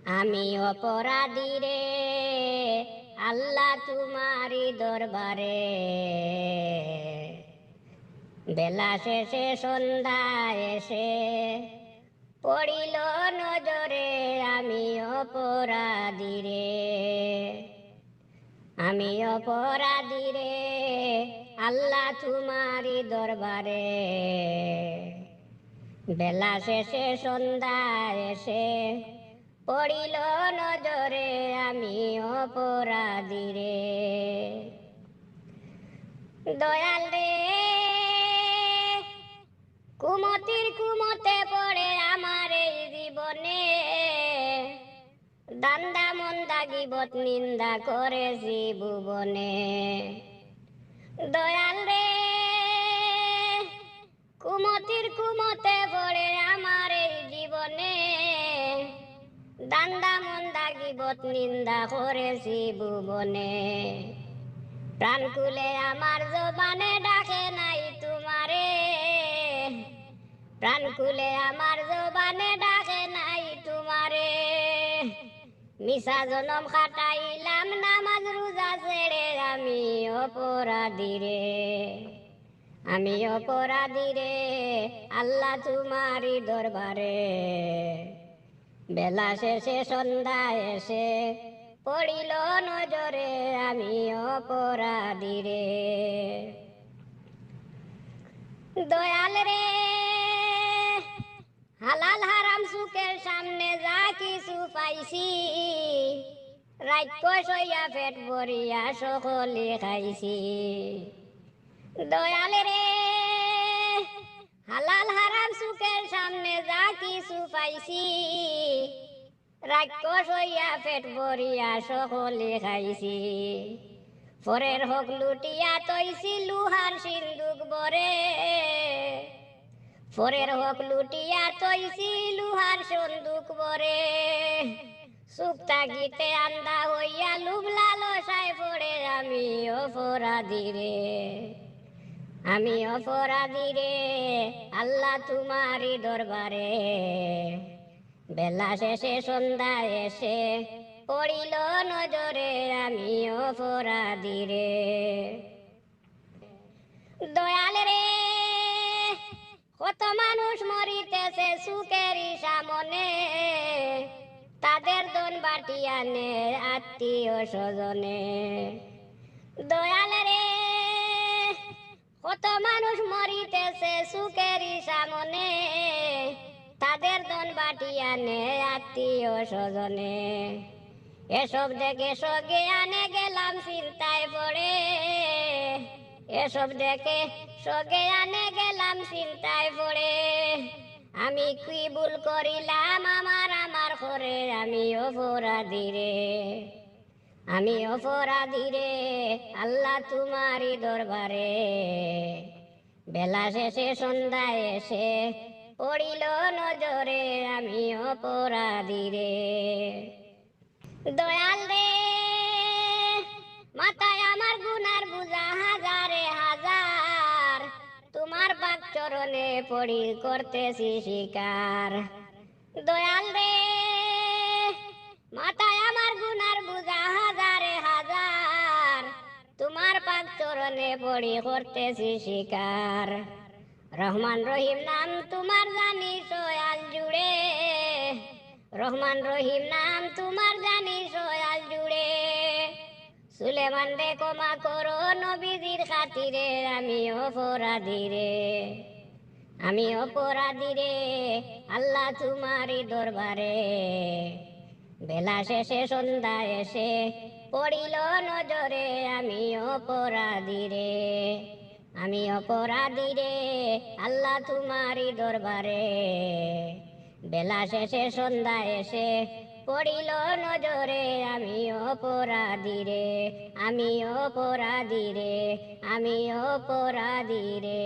আমি অপরাধী রে আল্লাহ তোমারি দরবারে। বেলা শেষে সন্ধ্যা এসে পড়িল নজরে আমি অপরাধী রে। আমি অপরাধী রে আল্লাহ তোমারি দরবারে। বেলা শেষে সন্ধ্যা এসে পড়িল নজরে আমি অপরাধী রে। দয়াল রে কুমতির কুমতে পড়ে আমার এই জীবনে। দান্দা মন্দা গিবত নিন্দা করেছি ভুবনে। দয়াল রে কুমতির কুমতে পড়ে আমার এই জীবনে। দান্দা মন্দা গিবত নিন্দা করেছি ভুবনে। প্রাণ খুলে আমার জবানে ডাকে নাই তোমারে। প্রাণ খুলে আমার জবানে ডাকে নাই তোমারে। মিশা জনম খাটাইলাম নামাজ রোজা ছেড়ে আমি অপরাধী রে। আমি অপরাধী রে আল্লাহ তোমারি দরবারে। বেলা শেষে সন্ধ্যা এসে পড়িল নজরে আমি অপরাধী রে। দয়াল রে হালাল হারাম সুখের সামনে যা কিছু পাইছি। রাজ্য সইয়া পেট ভরিয়া সকলে খাইছি। দয়াল রে হালাল হারাম সুখের সামনে যা কিছু পাইছি। রাজ্য সইয়া পেট ভরিয়া সকলে খাইছি। পরের হক লুটিয়া তৈছি লুহার সিন্দুক বরে। পরের হক লুটিয়া তৈছি লুহার সন্দুক বরে। সুখ তাগিতে আন্দা হইয়া লুভ লালসায় পড়ে আমি অপরাধী রে। আমি অপরাধী রে আল্লাহ তোমারি দরবারে। বেলা শেষে সন্ধ্যা এসে পড়িল নজরে আমি অপরাধী রে। দয়াল রে কত মানুষ মরিতেছে সুখেরই সামনে। তাদের দন বাটি আনে আত্মীয় স্বজনে। দয়াল রে কত মানুষ মরিতেছে সুখেরই সামনে। তাদের দন বাটি আনে আত্মীয় স্বজনে। এসব দেখে সগে আনে গেলাম চিন্তায় পড়ে। এসব দেখে সগে আনে গেলাম চিন্তায় পড়ে। আমি কি ভুল করিলাম আমার আমার করে আমি অপরাধী রে। আমি অপরাধী রে আল্লাহ তোমারি দরবারে। বেলা শেষে সন্ধ্যা এসে পড়িল নজরে আমি অপরাধী রে। দয়াল রে মাথায় আমার গুনার বুঝা হাজারে হাজার। তোমার পাক চরণে পড়ি করতেছি স্বীকার। দয়াল রে মাথায় আমার গুনার বুঝা হাজারে হাজার। তোমার পাক চরণে পড়ি করতেছি স্বীকার। রহমান রহিম নাম তোমার জানি সয়াল জুড়ে। রহমান রহিম নাম তোমার জানি সয়াল জুড়ে। সুলেমান রে ক্ষমা করো নবীজির খাতিরে আমি অপরাধী রে। আমি অপরাধী রে আল্লাহ তোমারি দরবারে। বেলা শেষে সন্ধ্যা এসে পড়িল নজরে আমি অপরাধী রে। আমি অপরাধী রে আল্লাহ তোমারি দরবারে। বেলা শেষে সন্ধ্যা এসে পড়িল নজরে আমি অপরাধী রে। আমি অপরাধী রে। আমি অপরাধী রে।